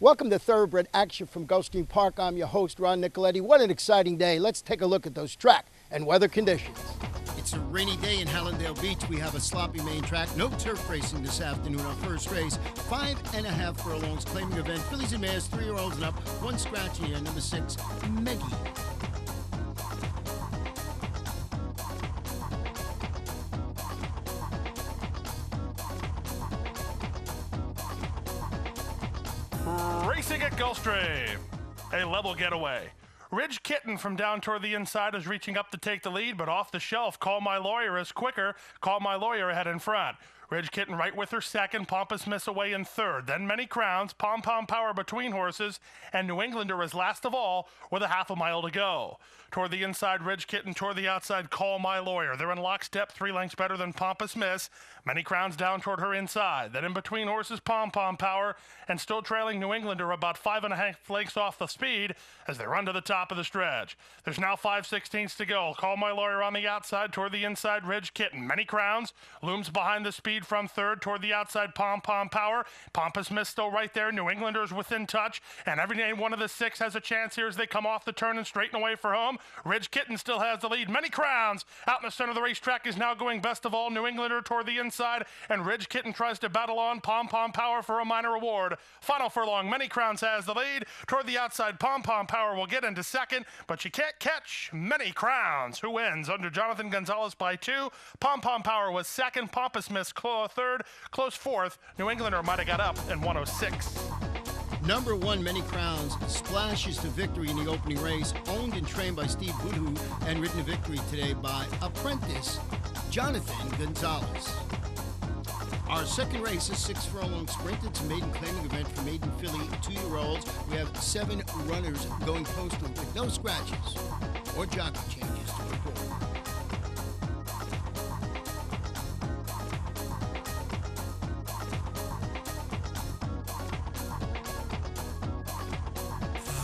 Welcome to Thoroughbred Action from Gulfstream Park. I'm your host, Ron Nicoletti. What an exciting day. Let's take a look at those track and weather conditions. It's a rainy day in Hallandale Beach. We have a sloppy main track. No turf racing this afternoon. Our first race, 5.5 furlongs, claiming event. Fillies and mares, 3-year-olds and up. One scratch here, number 6, Meggie. Racing at Gulfstream, a level getaway. Ridge Kitten from down toward the inside is reaching up to take the lead, but off the shelf, Call My Lawyer is quicker. Call My Lawyer ahead in front. Ridge Kitten right with her second, Pompous Miss away in third. Then Many Crowns, Pom Pom Power between horses, and New Englander is last of all with a half a mile to go. Toward the inside, Ridge Kitten. Toward the outside, Call My Lawyer. They're in lockstep, 3 lengths better than Pompous Miss. Many Crowns down toward her inside. Then in between horses, Pom Pom Power, and still trailing New Englander about 5.5 lengths off the speed as they run to the top of the stretch. There's now 5/16 to go. Call My Lawyer on the outside. Toward the inside, Ridge Kitten. Many Crowns looms behind the speed from third. Toward the outside, Pom Pom Power. Pompous Miss still right there. New Englander's within touch, and every day one of the 6 has a chance here as they come off the turn and straighten away for home. Ridge Kitten still has the lead. Many Crowns out in the center of the racetrack is now going best of all. New Englander toward the inside, and Ridge Kitten tries to battle on Pom Pom Power for a minor reward. Final furlong, Many Crowns has the lead. Toward the outside, Pom Pom Power will get into second, but she can't catch Many Crowns, who wins under Jonathan Gonzalez by 2. Pom Pom Power was second. Pompous Miss third. Close fourth. New Englander might have got up in 106. Number 1, Many Crowns, splashes to victory in the opening race, owned and trained by Steve Boudou, and ridden to victory today by apprentice Jonathan Gonzalez. Our second race is 6 furlong sprint. It's a maiden claiming event for maiden filly 2-year-olds. We have 7 runners going postal with no scratches or jockey changes to report.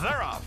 They're off.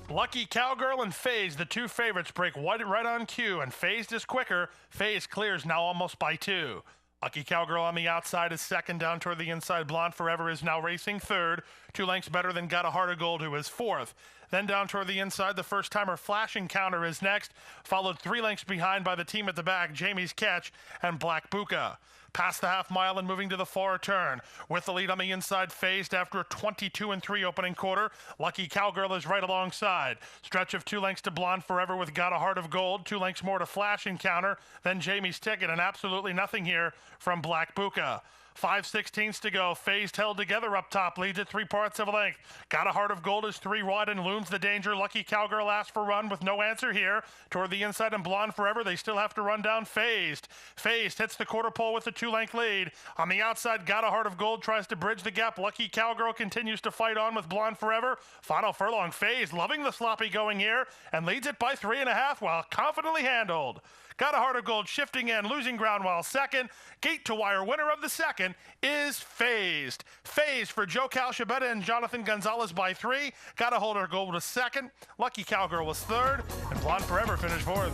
Lucky Cowgirl and Phased, the 2 favorites, break right on cue, and Phased is quicker. Phased clears now almost by 2. Lucky Cowgirl on the outside is second. Down toward the inside, Blonde Forever is now racing third. 2 lengths better than Got a Heart of Gold, who is fourth. Then down toward the inside, the first-timer Flashing Counter is next, followed 3 lengths behind by the team at the back, Jamie's Catch and Black Buka. Past the half mile and moving to the far turn. With the lead on the inside, Phased after a 22-3 opening quarter. Lucky Cowgirl is right alongside. Stretch of 2 lengths to Blonde Forever with Got a Heart of Gold. 2 lengths more to Flash Encounter. Then Jamie's Ticket, and absolutely nothing here from Black Buka. 5/16 to go. Phased held together up top, leads at 3/4 of a length. Got a Heart of Gold is 3 wide and looms the danger. Lucky Cowgirl asks for run with no answer here. Toward the inside and Blonde Forever, they still have to run down Phased. Phased hits the quarter pole with a 2-length lead. On the outside, Got a Heart of Gold tries to bridge the gap. Lucky Cowgirl continues to fight on with Blonde Forever. Final furlong, Phased loving the sloppy going here and leads it by 3.5 while confidently handled. Got a Heart of Gold shifting in, losing ground while second. Gate to wire winner of the second is Phased. Phased for Joe Calciabetta and Jonathan Gonzalez by 3. Got a Heart of Gold was second. Lucky Cowgirl was third. And Blonde Forever finished fourth.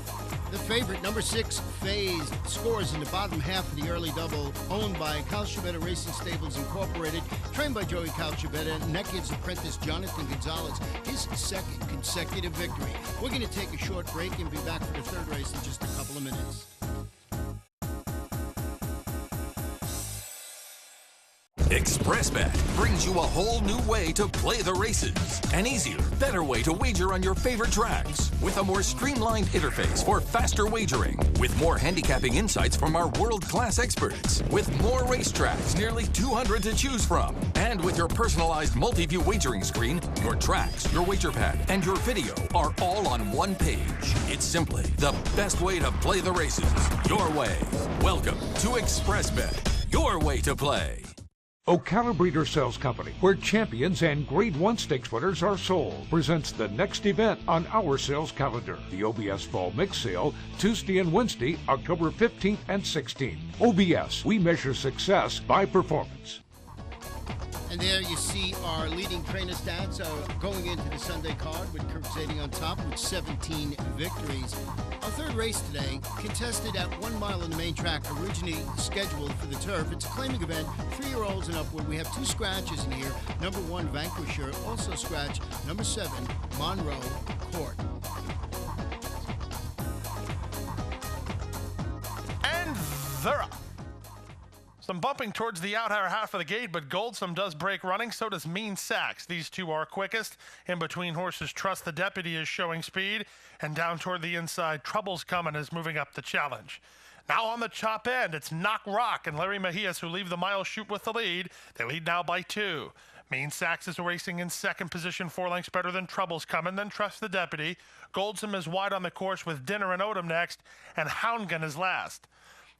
The favorite, number 6, Phased, scores in the bottom half of the early double, owned by Calciabetta Racing Stables Incorporated, trained by Joey Calciabetta, and that gives apprentice Jonathan Gonzalez his second consecutive victory. We're going to take a short break and be back for the third race in just a couple of minutes. ExpressBet brings you a whole new way to play the races. An easier, better way to wager on your favorite tracks. With a more streamlined interface for faster wagering. With more handicapping insights from our world-class experts. With more racetracks, nearly 200 to choose from. And with your personalized multi-view wagering screen, your tracks, your wager pad, and your video are all on one page. It's simply the best way to play the races. Your way. Welcome to ExpressBet. Your way to play. Ocala Breeder Sales Company, where champions and Grade 1 stakes winners are sold, presents the next event on our sales calendar. The OBS Fall Mix Sale, Tuesday and Wednesday, October 15th and 16th. OBS, we measure success by performance. And there you see our leading trainer stats going into the Sunday card with Kirk Zadie on top with 17 victories. Our third race today, contested at 1 mile on the main track, originally scheduled for the turf. It's a claiming event, 3-year-olds and upward. We have 2 scratches in here. Number 1, Vanquisher, also scratch. Number 7, Monroe Court. And they're up. Some bumping towards the outer half of the gate, but Goldsome does break running. So does Mean Sacks. These two are quickest. In between horses, Trust the Deputy is showing speed. And down toward the inside, Trouble's Coming is moving up the challenge. Now on the chop end, it's Knock Rock and Larry Mejias who leave the mile chute with the lead. They lead now by 2. Mean Sacks is racing in second position, 4 lengths better than Trouble's Coming, then Trust the Deputy. Goldsome is wide on the course with Dinner and Odom next, and Houndgun is last.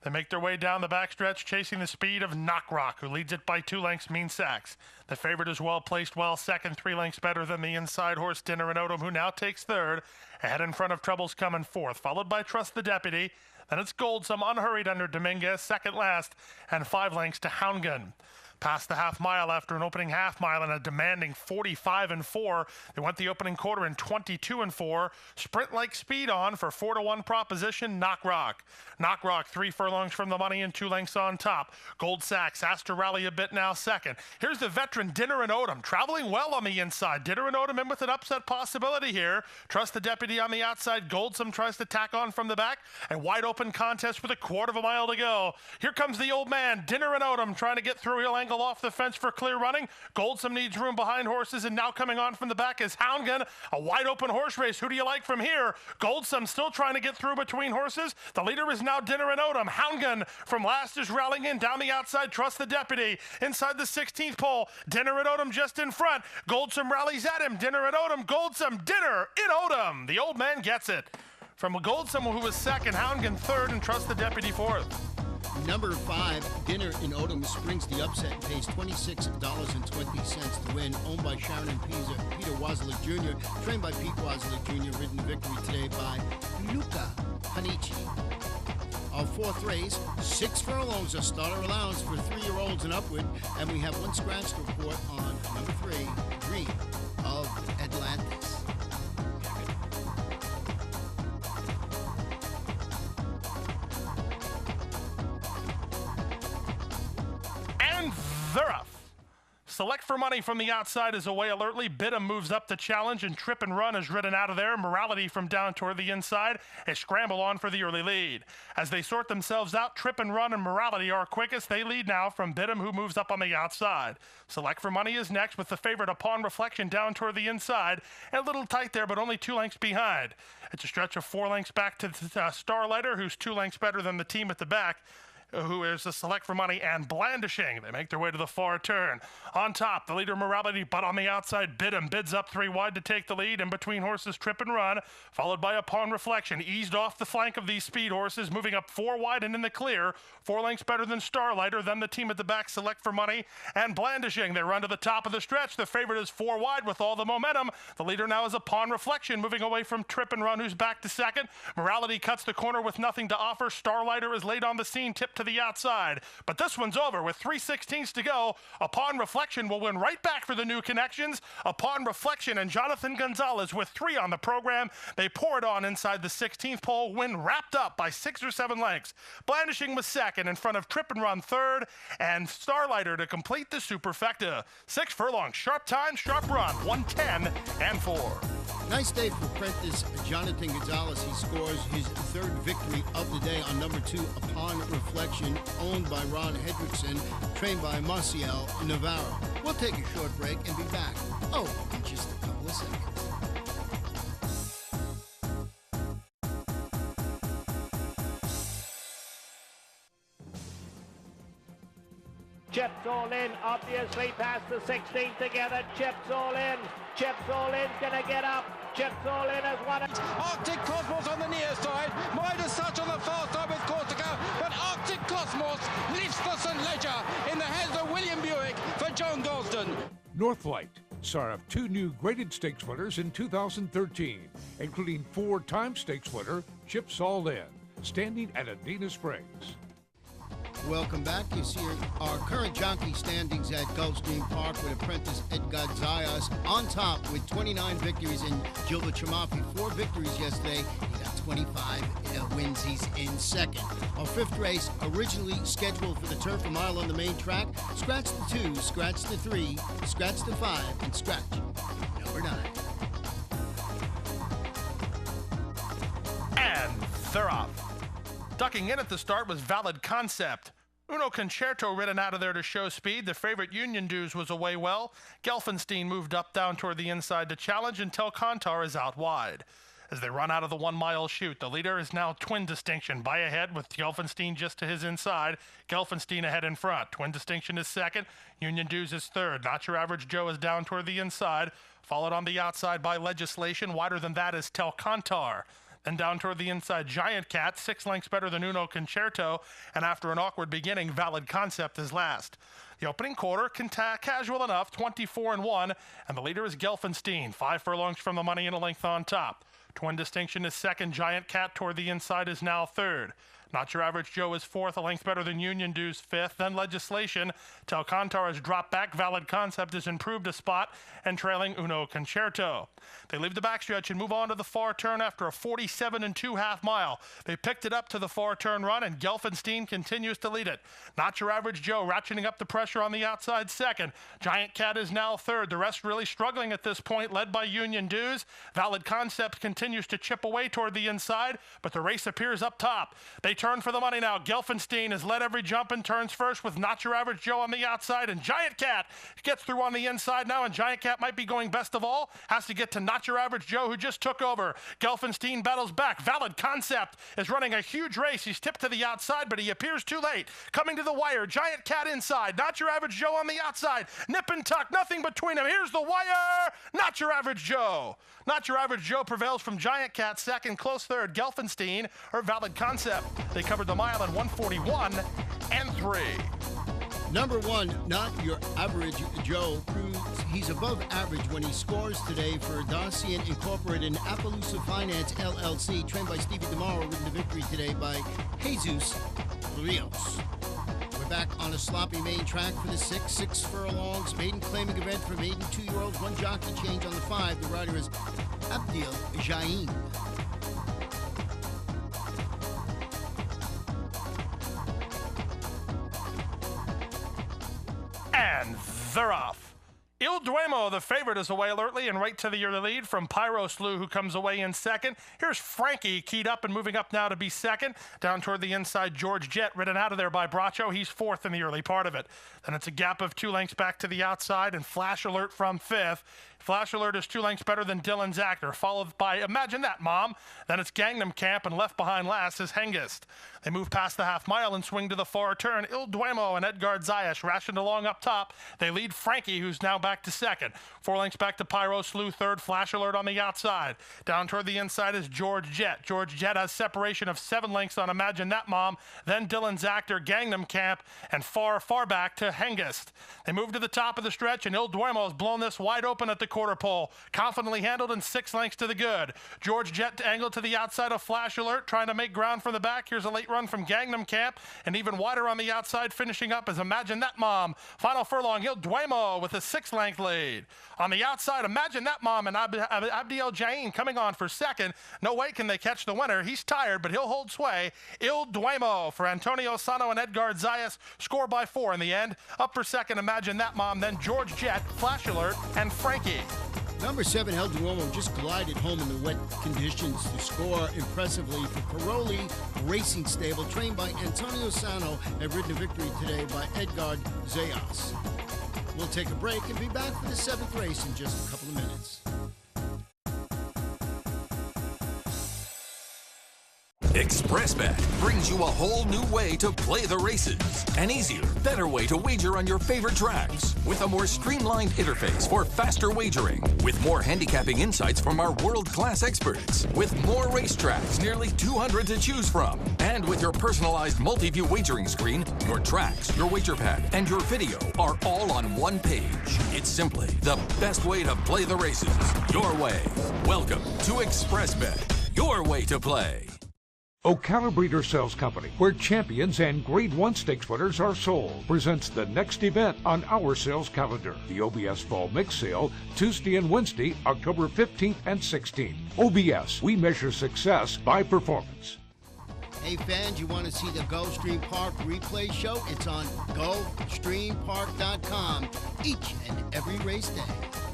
They make their way down the backstretch, chasing the speed of Knock Rock, who leads it by 2 lengths, Mean Sacks. The favorite is well placed, well second, 3 lengths better than the inside horse, Dinner and Odom, who now takes third. Ahead in front of Trouble's Coming fourth, followed by Trust the Deputy. Then it's Goldsome, unhurried under Dominguez, second last, and 5 lengths to Houndgun. Past the half mile after an opening half mile and a demanding 45-4. They went the opening quarter in 22-4. Sprint like speed on for 4-1 proposition, Knock Rock. Knock Rock 3 furlongs from the money and 2 lengths on top. Gold Sacks has to rally a bit now second. Here's the veteran Dinner and Odom traveling well on the inside. Dinner and Odom in with an upset possibility here. Trust the Deputy on the outside. Goldsome tries to tack on from the back. A wide open contest with a 1/4 mile to go. Here comes the old man, Dinner and Odom, trying to get through heel angle off the fence for clear running. Goldsome needs room behind horses, and now coming on from the back is Houndgun. A wide open horse race. Who do you like from here? Goldsome still trying to get through between horses. The leader is now Dinner and Odom. Houndgun from last is rallying in down the outside. Trust the Deputy inside the 16th pole. Dinner and Odom just in front. Goldsome rallies at him. Dinner and Odom. Goldsome. Dinner in Odom. The old man gets it. From Goldsome, who was second, Houndgun third, and Trust the Deputy fourth. Number 5, Dinner in Odom, springs the upset and pays $26.20 to win. Owned by Sharon and Peter Wozalik Jr., trained by Pete Wozalik Jr., ridden to victory today by Luca Panici. Our fourth race, 6 furlongs of starter allowance for 3-year-olds and upward, and we have 1 scratch to report on number 3, Dream of Atlantis. They're off. Select for Money from the outside is away alertly. Bidham moves up the challenge, and Trip and Run is ridden out of there. Morality from down toward the inside. A scramble on for the early lead. As they sort themselves out, Trip and Run and Morality are quickest. They lead now from Bidham, who moves up on the outside. Select for Money is next with the favorite Upon Reflection down toward the inside. And a little tight there, but only 2 lengths behind. It's a stretch of 4 lengths back to Starlighter, who's 2 lengths better than the team at the back, who is a Select for Money and Blandishing. They make their way to the far turn. On top, the leader Morality, but on the outside, Bidham bids up 3 wide to take the lead. In between horses, Trip and Run, followed by Upon Reflection, eased off the flank of these speed horses, moving up 4 wide and in the clear. 4 lengths better than Starlighter, then the team at the back, Select for Money and Blandishing. They run to the top of the stretch. The favorite is 4 wide with all the momentum. The leader now is Upon Reflection, moving away from Trip and Run, who's back to second. Morality cuts the corner with nothing to offer. Starlighter is late on the scene, tipped to the outside. But this one's over with 3/16 to go. Upon Reflection will win right back for the new connections. Upon Reflection and Jonathan Gonzalez with 3 on the program. They pour it on inside the 16th pole, win wrapped up by 6 or 7 lengths. Blandishing was second in front of Trip and Run third, and Starlighter to complete the superfecta. 6 furlongs, sharp time, sharp run, 110-4. Nice day for apprentice Jonathan Gonzalez. He scores his 3rd victory of the day on number 2, Upon Reflection, owned by Ron Hendrickson, trained by Marcial Navarro. We'll take a short break and be back. In just a couple of seconds. Chips all in, obviously past the 16th together. Chips all in. Chips all in, gonna get up. Chips all in as one. Arctic Cosmos on the near side. Midas Touch on the far side with course to go. But Arctic Cosmos lifts the St. Ledger in the hands of William Buick for John Dalston. Northlight, star of 2 new graded stakes winners in 2013, including 4-time stakes winner Chips All In, standing at Adena Springs. Welcome back. You see our current jockey standings at Gulfstream Park with apprentice Edgar Zayas on top with 29 victories, and Gilbert Chamafi 4 victories yesterday. He got 25 wins. He's in second. Our fifth race, originally scheduled for the turf, a mile on the main track. Scratch the 2, scratch the 3, scratch the 5, and scratch number 9. And they're off. Ducking in at the start was Valid Concept. Uno Concerto ridden out of there to show speed. The favorite Union Dues was away well. Gelfenstein moved up down toward the inside to challenge, and Tel Kantar is out wide. As they run out of the 1 mile chute, the leader is now Twin Distinction by ahead with Gelfenstein just to his inside. Gelfenstein ahead in front. Twin Distinction is second. Union Dues is third. Not Your Average Joe is down toward the inside. Followed on the outside by Legislation. Wider than that is Tel Kantar. Then down toward the inside, Giant Cat, 6 lengths better than Uno Concerto, and after an awkward beginning, Valid Concept is last. The opening quarter, casual enough, 24-1, and the leader is Gelfenstein, 5 furlongs from the money and a length on top. Twin Distinction is second, Giant Cat toward the inside is now third. Not Your Average Joe is fourth, a length better than Union Dues fifth. Then Legislation. Tel Kantar has dropped back. Valid Concept has improved a spot and trailing Uno Concerto. They leave the backstretch and move on to the far turn after a 47-2 half mile. They picked it up to the far turn run, and Gelfenstein continues to lead it. Not Your Average Joe ratcheting up the pressure on the outside second. Giant Cat is now third. The rest really struggling at this point, led by Union Dues. Valid Concept continues to chip away toward the inside, but the race appears up top. They turn for the money now. Gelfenstein has led every jump and turns first with Not Your Average Joe on the outside, and Giant Cat gets through on the inside now, and Giant Cat might be going best of all. Has to get to Not Your Average Joe, who just took over. Gelfenstein battles back. Valid Concept is running a huge race. He's tipped to the outside, but he appears too late. Coming to the wire, Giant Cat inside. Not Your Average Joe on the outside. Nip and tuck, nothing between them. Here's the wire. Not Your Average Joe. Not Your Average Joe prevails from Giant Cat second, close third, Gelfenstein or Valid Concept. They covered the mile in 1:41.3. Number 1, Not Your Average Joe, proves he's above average when he scores today for Dacian Incorporated and Appaloosa Finance LLC, trained by Stevie DeMauro, ridden to victory today by Jesus Rios. We're back on a sloppy main track for the 6 furlongs maiden claiming event for maiden 2-year-olds. 1 jockey change on the 5. The rider is Abdil Jain. And they're off. Il Duomo, the favorite, is away alertly and right to the early lead from Pyro Slew, who comes away in second. Here's Frankie keyed up and moving up now to be second. Down toward the inside, George Jet, ridden out of there by Bracho. He's fourth in the early part of it. Then it's a gap of 2 lengths back to the outside, and Flash Alert from fifth. Flash Alert is 2 lengths better than Dylan's Actor, followed by Imagine That, Mom. Then it's Gangnam Camp, and left behind last is Hengist. They move past the half mile and swing to the far turn. Il Duomo and Edgar Zayas rationed along up top. They lead Frankie, who's now back to second. 4 lengths back to Pyro Slew, third. Flash Alert on the outside. Down toward the inside is George Jet. George Jet has separation of 7 lengths on Imagine That, Mom. Then Dylan's Actor, Gangnam Camp, and far back to Hengist. They move to the top of the stretch, and Il Duomo has blown this wide open at the quarter pole. Confidently handled and 6 lengths to the good. George Jet angled to the outside of Flash Alert, trying to make ground from the back. Here's a late run from Gangnam Camp, and even wider on the outside, finishing up as Imagine That, Mom. Final furlong, Il Duomo with a 6-length lead. On the outside, Imagine That, Mom and Abdiel Jain coming on for second. No way can they catch the winner. He's tired, but he'll hold sway. Il Duomo for Antonio Sano and Edgar Zayas. Score by 4 in the end. Up for second, Imagine That, Mom, then George Jet, Flash Alert, and Frankie. Number 7, El Duomo, just glided home in the wet conditions to score impressively for Caroli Racing Stable, trained by Antonio Sano and ridden to victory today by Edgar Zayas. We'll take a break and be back for the 7th race in just a couple of minutes. ExpressBet brings you a whole new way to play the races. An easier, better way to wager on your favorite tracks. With a more streamlined interface for faster wagering. With more handicapping insights from our world-class experts. With more racetracks, nearly 200 to choose from. And with your personalized multi-view wagering screen, your tracks, your wager pad, and your video are all on one page. It's simply the best way to play the races. Your way. Welcome to ExpressBet. Your way to play. Ocala Breeder Sales Company, where champions and Grade 1 stakes winners are sold, presents the next event on our sales calendar, the OBS Fall Mix Sale, Tuesday and Wednesday, October 15th and 16th. OBS, we measure success by performance. Hey fans, you want to see the Gulfstream Park replay show? It's on GulfstreamPark.com each and every race day.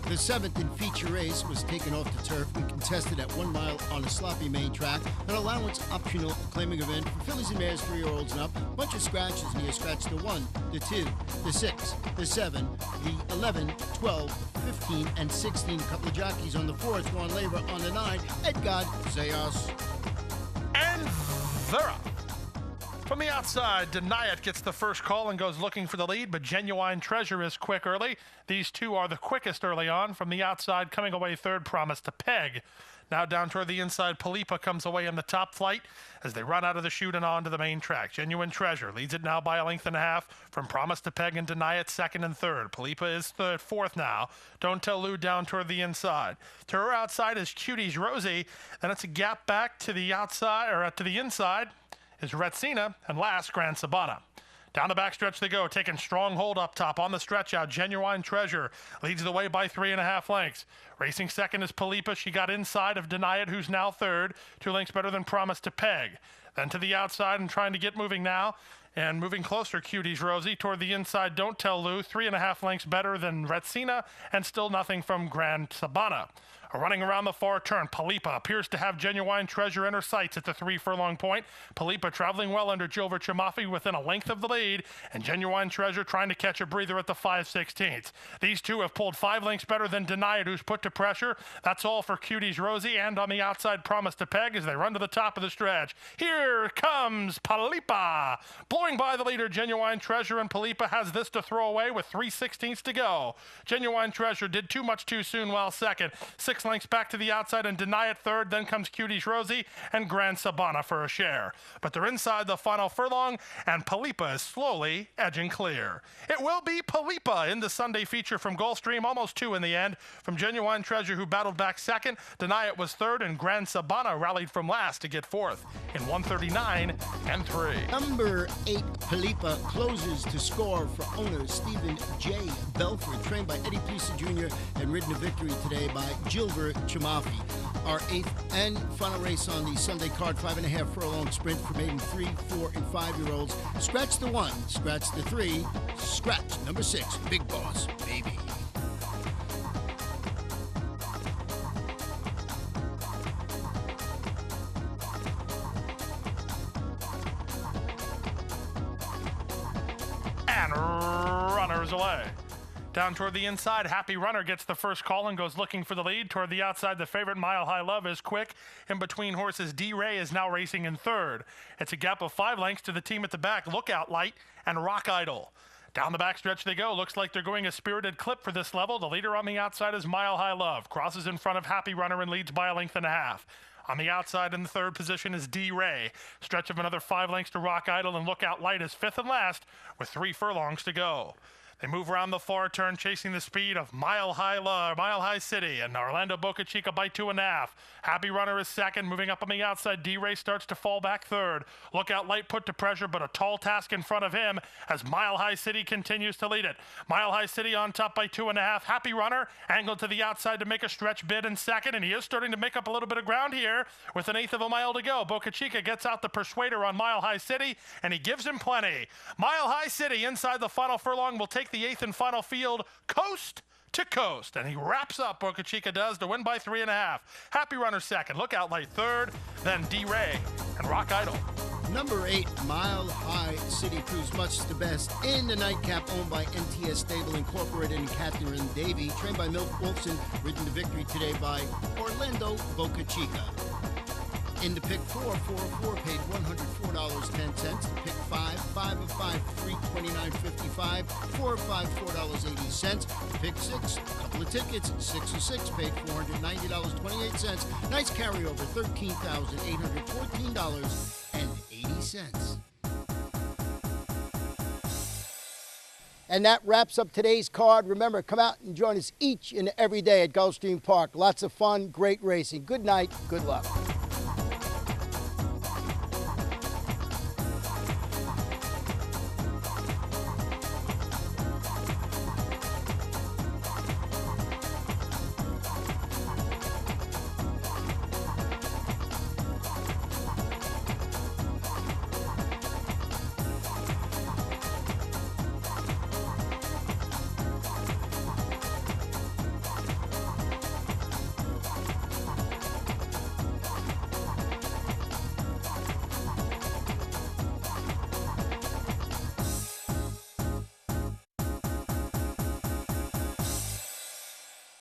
The 7th and feature race was taken off the turf and contested at 1 mile on a sloppy main track, an allowance optional claiming event for fillies and mares 3-year-olds and up. Bunch of scratches, and you scratch the 1, the 2, the 6, the 7, the 11, 12, 15, and 16. A couple of jockeys on the 4th, Juan Labor on the 9, Edgard Zayas. And they're up. From the outside, Deny It gets the first call and goes looking for the lead, but Genuine Treasure is quick early. These two are the quickest early on. From the outside, coming away third, Promise to Peg. Now down toward the inside, Palipa comes away in the top flight as they run out of the chute and onto the main track. Genuine Treasure leads it now by 1.5 lengths from Promise to Peg and Deny It second and third. Palipa is fourth now. Don't Tell Lou down toward the inside. To her outside is Cuties Rosie. Then it's a gap back to the outside, or to the inside, is Retsina, and last, Grand Sabana. Down the backstretch they go, taking strong hold up top on the stretch out. Genuine Treasure leads the way by 3.5 lengths. Racing second is Palipa. She got inside of Deny It, who's now third. 2 lengths better than Promise to Peg. Then to the outside and trying to get moving now. And moving closer, Cuties Rosie. Toward the inside, Don't Tell Lou. 3.5 lengths better than Retsina, and still nothing from Grand Sabana. Running around the far turn, Palipa appears to have Genuine Treasure in her sights at the 3 furlong point. Palipa traveling well under Jilver Chamafi within a length of the lead, and Genuine Treasure trying to catch a breather at the 5/16. These two have pulled 5 lengths better than Deny It, who's put to pressure. That's all for Cuties Rosie, and on the outside, Promise to Peg as they run to the top of the stretch. Here comes Palipa. Blowing by the leader, Genuine Treasure, and Palipa has this to throw away with 3/16 to go. Genuine Treasure did too much too soon while second. 6 lengths back to the outside and Deny It third. Then comes Cuties Rosie and Grand Sabana for a share. But they're inside the final furlong, and Palipa is slowly edging clear. It will be Palipa in the Sunday feature from Gulfstream, almost 2 in the end. From Genuine Treasure, who battled back second, Deny It was third, and Grand Sabana rallied from last to get fourth in 1:39 and 3. Number 8, Palipa, closes to score for owner Stephen J. Belford, trained by Eddie Pisa Jr. and ridden to victory today by Jilver Chamafi. Our 8th and final race on the Sunday card, 5.5 furlong sprint for maiden 3, 4, and 5-year-olds. Scratch the 1, scratch the 3, scratch number 6, Big Boss Baby. And runners away. Down toward the inside, Happy Runner gets the first call and goes looking for the lead. Toward the outside, the favorite, Mile High Love, is quick. In between horses, D-Ray is now racing in third. It's a gap of 5 lengths to the team at the back, Lookout Light and Rock Idol. Down the backstretch they go. Looks like they're going a spirited clip for this level. The leader on the outside is Mile High Love. Crosses in front of Happy Runner and leads by 1.5 lengths. On the outside in the third position is D-Ray. Stretch of another 5 lengths to Rock Idol, and Lookout Light is fifth and last with 3 furlongs to go. They move around the far turn, chasing the speed of Mile High City, and Orlando Boca Chica by 2.5. Happy Runner is second, moving up on the outside. D-Ray starts to fall back third. Lookout Light put to pressure, but a tall task in front of him as Mile High City continues to lead it. Mile High City on top by 2.5. Happy Runner angled to the outside to make a stretch bid in second, and he is starting to make up a little bit of ground here with 1/8 of a mile to go. Boca Chica gets out the persuader on Mile High City, and he gives him plenty. Mile High City inside the final furlong will take the 8th and final field coast to coast, and he wraps up, Boca Chica does, to win by 3.5. Happy Runner second, Lookout Light third, then D-Ray and Rock Idol. Number 8, Mile High City, proves much the best in the nightcap, owned by NTS Stable Incorporated and Catherine Davey, trained by Milt Wolfson, ridden to victory today by Orlando Boca Chica. In the pick 4, 4 of 4 paid $104.10. The pick 5, 5 of 5, $329.55. 4 of 5, $4.80. The pick 6, a couple of tickets, 6 of 6 paid $490.28. Nice carryover, $13,814.80. And that wraps up today's card. Remember, come out and join us each and every day at Gulfstream Park. Lots of fun, great racing. Good night, good luck.